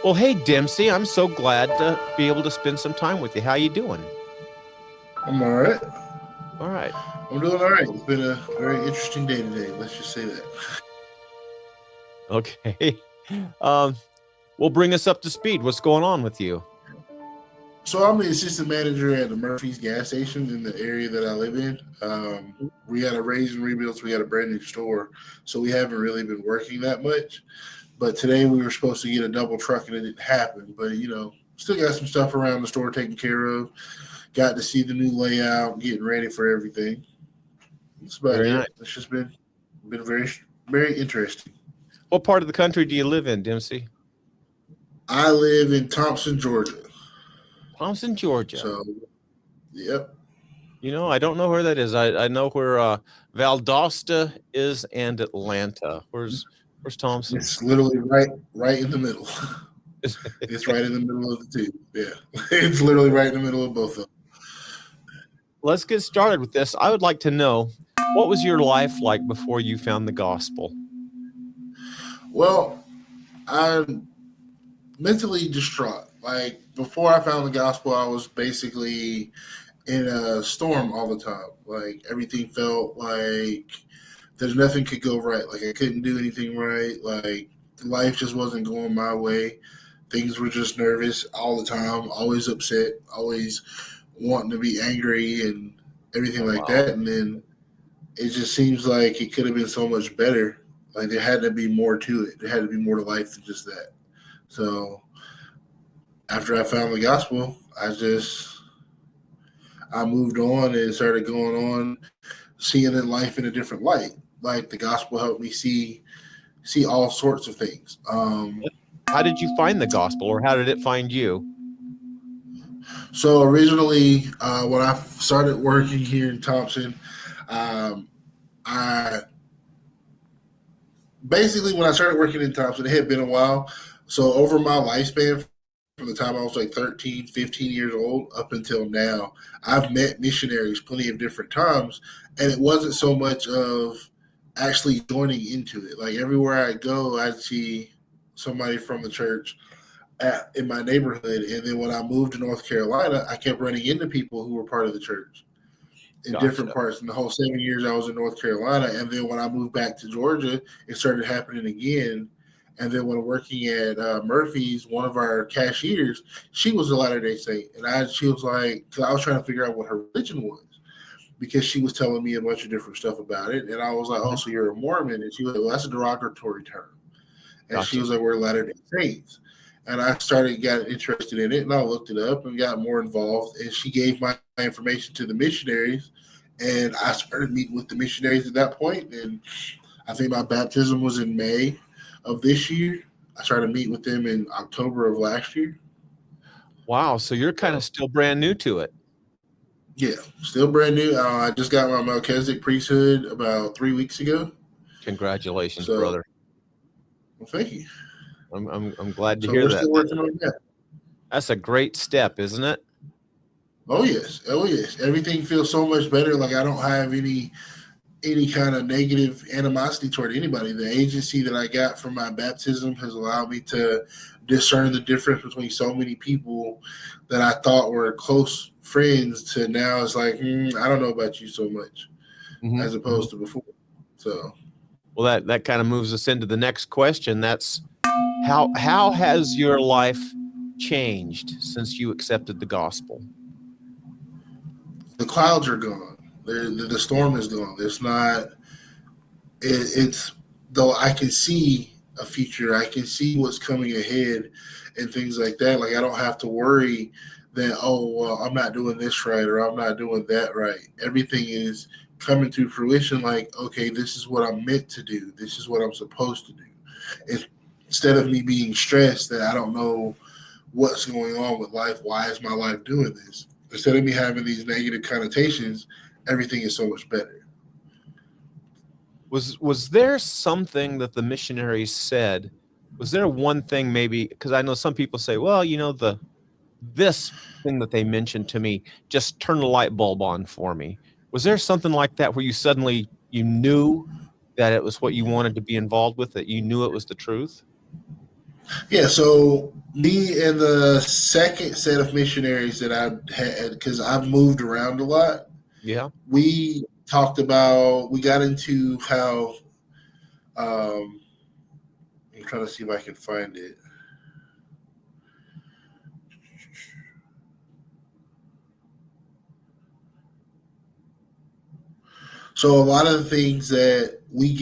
Well, hey, Dempsey, I'm so glad to be able to spend some time with you. How you doing? I'm all right. All right. I'm doing all right. It's been a very interesting day today. Let's just say that. Okay. Um, well, bring us up to speed. What's going on with you? So I'm the assistant manager at the Murphy's gas station in the area that I live in. We got a raise and rebuild, so we got a brand new store, so we haven't really been working that much. But today we were supposed to get a double truck and it didn't happen. But still got some stuff around the store taken care of. Got to see the new layout, getting ready for everything. That's about Very nice. it. It's just been very interesting. What part of the country do you live in, Dempsey? I live in Thompson, Georgia. Thompson, Georgia. So, yep. I don't know where that is. I know where Valdosta is and Atlanta. Where's Thompson? It's literally right in the middle. It's right in the middle of the two. Yeah. It's literally right in the middle of both of them. Let's get started with this. I would like to know, what was your life like before you found the gospel? Well, I'm mentally distraught. Like before I found the gospel, I was basically in a storm all the time. Like everything felt like there's nothing could go right. Like I couldn't do anything right. Like life just wasn't going my way. Things were just nervous all the time, always upset, always wanting to be angry and everything Oh, like wow. that. And then it just seems like it could have been so much better. Like there had to be more to it. There had to be more to life than just that. So after I found the gospel, I moved on and started going on, seeing in life in a different light. Like the gospel helped me see all sorts of things. How did you find the gospel, or how did it find you? So originally, when I started working here in Thompson, um, I basically when I started working in Thompson, it had been a while. So over my lifespan, from the time I was like 13, 15 years old up until now, I've met missionaries plenty of different times, and it wasn't so much of actually joining into it. Like everywhere I go, I see somebody from the church in my neighborhood. And then when I moved to North Carolina, I kept running into people who were part of the church in different Gotcha. parts. In the whole 7 years I was in North Carolina, and then when I moved back to Georgia, it started happening again. And then when working at Murphy's, one of our cashiers, she was a Latter Day Saint, and she was like, because I was trying to figure out what her religion was, because she was telling me a bunch of different stuff about it, and I was like, oh, Mhm. so you're a Mormon? And she was like, well, that's a derogatory term. And she Gotcha. was like, we're Latter Day Saints. And I got interested in it, and I looked it up and got more involved. And she gave my information to the missionaries, and I started meeting with the missionaries at that point. And I think my baptism was in May of this year. I started meeting with them in October of last year. Wow. So you're kind of So still brand new to it. yeah, still brand new. I just got my Melchizedek priesthood about 3 weeks ago. Congratulations, So brother. well, thank you. I'm glad to So hear we're that. still working on that. That's a great step, isn't it? Oh yes, oh yes. Everything feels so much better. Like I don't have any kind of negative animosity toward anybody. The agency that I got from my baptism has allowed me to discern the difference between so many people that I thought were close friends to now it's like, I don't know about you so much as Hmm. opposed to before. So Well, that kind of moves us into the next question. That's how has your life changed since you accepted the gospel? the clouds are gone. The storm is gone. There's not. It's though I can see a future. I can see what's coming ahead and things like that. Like I don't have to worry that well I'm not doing this right or I'm not doing that right. Everything is coming to fruition. Like okay, this is what I'm meant to do. This is what I'm supposed to do. It's, instead of me being stressed that I don't know what's going on with life, why is my life doing this? Instead of me having these negative connotations, everything is so much better. Was there something that the missionaries said? Was there one thing, maybe, because I know some people say, well, the this thing that they mentioned to me just turned the light bulb on for me. Was there something like that where you suddenly knew that it was what you wanted to be involved with, that you knew it was the truth? Yeah, so me and the second set of missionaries that I had, because I've moved around a lot, Yeah. we talked about, we got into how, um, I'm trying to see if I can find it. So a lot of the things that we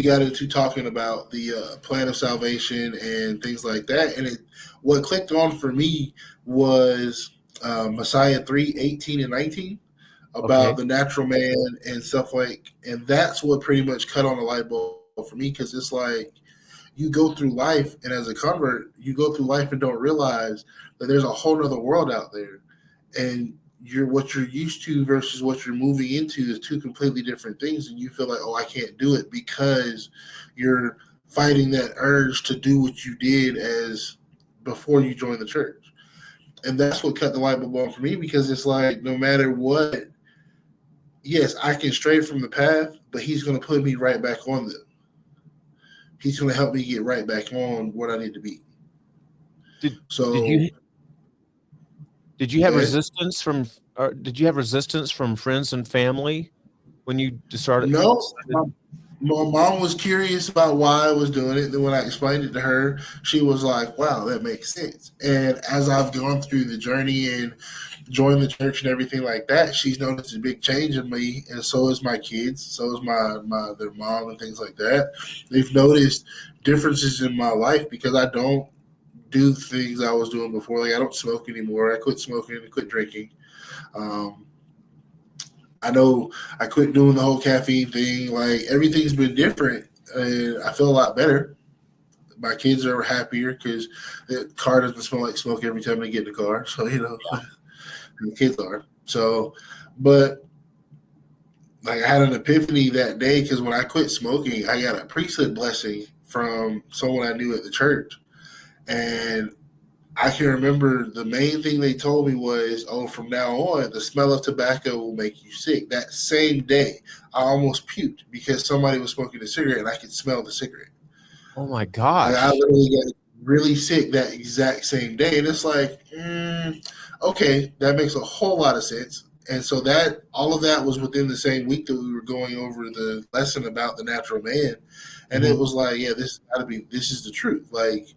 got into talking about the plan of salvation and things like that. And what clicked on for me was Messiah 3:18 and 19 about Okay. the natural man and stuff like, and that's what pretty much cut on the light bulb for me, because it's like you go through life, and as a convert, you go through life and don't realize that there's a whole other world out there, and what you're used to versus what you're moving into is two completely different things, and you feel like, oh, I can't do it because you're fighting that urge to do what you did as before you joined the church. And that's what cut the light bulb on for me, because it's like, no matter what, yes, I can stray from the path, but he's going to put me right back on them. He's going to help me get right back on what I need to be. Did did So, you did you have go ahead. resistance from or did you have resistance from friends and family when you No, decided? my mom was curious about why I was doing it. Then when I explained it to her, she was like, "Wow, that makes sense." And as I've gone through the journey and joined the church and everything like that, she's noticed a big change in me, and so is my kids, so is my their mom and things like that. They've noticed differences in my life because I don't do things I was doing before. Like, I don't smoke anymore. I quit smoking and quit drinking. Um, I know I quit doing the whole caffeine thing. Like, everything's been different, and I feel a lot better. My kids are happier because the car doesn't smell like smoke every time they get in the car. So, the kids are. So, but like, I had an epiphany that day, because when I quit smoking, I got a priesthood blessing from someone I knew at the church, and I can remember the main thing they told me was, "Oh, from now on, the smell of tobacco will make you sick." That same day, I almost puked because somebody was smoking a cigarette and I could smell the cigarette. Oh my Like, I gosh. literally got really sick that exact same day, and it's like, okay, that makes a whole lot of sense. And so that all of that was within the same week that we were going over the lesson about the natural man, and it Mhm. was like, yeah, this is the truth. Like,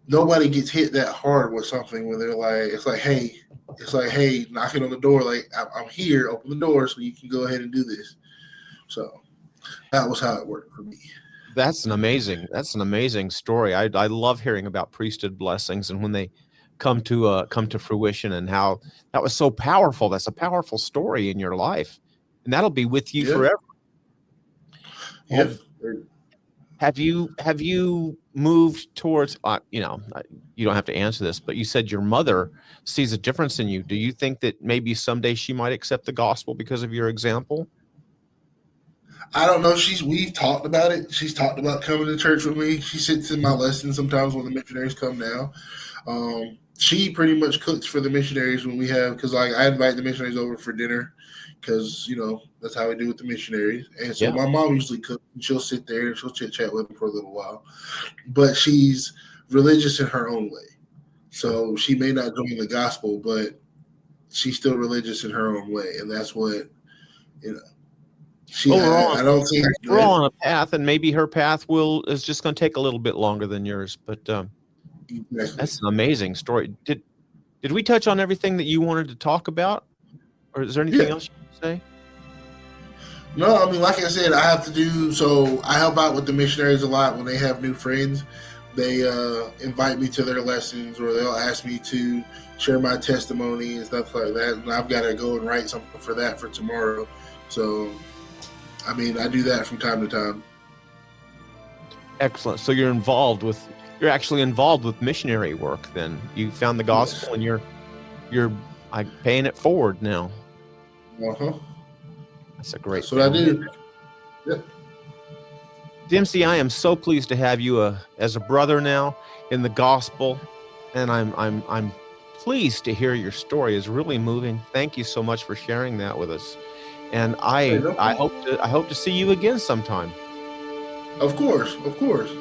nobody gets hit that hard with something when they're like, it's like, hey, knocking on the door, like, I'm here, open the door so you can go ahead and do this. So that was how it worked for me. That's an amazing story. I love hearing about priesthood blessings and when they come to fruition and how that was so powerful. That's a powerful story in your life. And that'll be with you Yeah, forever. yeah. Have have you moved towards you don't have to answer this, but you said your mother sees a difference in you. Do you think that maybe someday she might accept the gospel because of your example? I don't know. We've talked about it. She's talked about coming to church with me. She sits in my lessons sometimes when the missionaries come now. She pretty much cooks for the missionaries when we have, because like, I invite the missionaries over for dinner, because that's how we do with the missionaries. And so Yeah. my mom usually cooks, and she'll sit there and she'll chit chat with them for a little while. But she's religious in her own way, Sure. so she may not join the gospel, but she's still religious in her own way, and that's what you know. She, Well, I don't think. Go we're all ahead. on a path, and maybe her path will is just going to take a little bit longer than yours. But Exactly. that's an amazing story. Did we touch on everything that you wanted to talk about, or is there anything Yeah. else you want to say? No, I mean, like I said, I have to do so. I help out with the missionaries a lot when they have new friends. They invite me to their lessons, or they'll ask me to share my testimony and stuff like that. And I've got to go and write something for that for tomorrow. So, I mean, I do that from time to time. Excellent. So you're actually involved with missionary work. Then you found the Yes. gospel, and you're paying it forward now. Uh huh. That's a great That's what I thing. do. Yep. Dempsey, I am so pleased to have you as a brother now in the gospel, and I'm pleased to hear your story. Is really moving. Thank you so much for sharing that with us, and Hey, no problem. I hope to see you again sometime. Of course. Of course.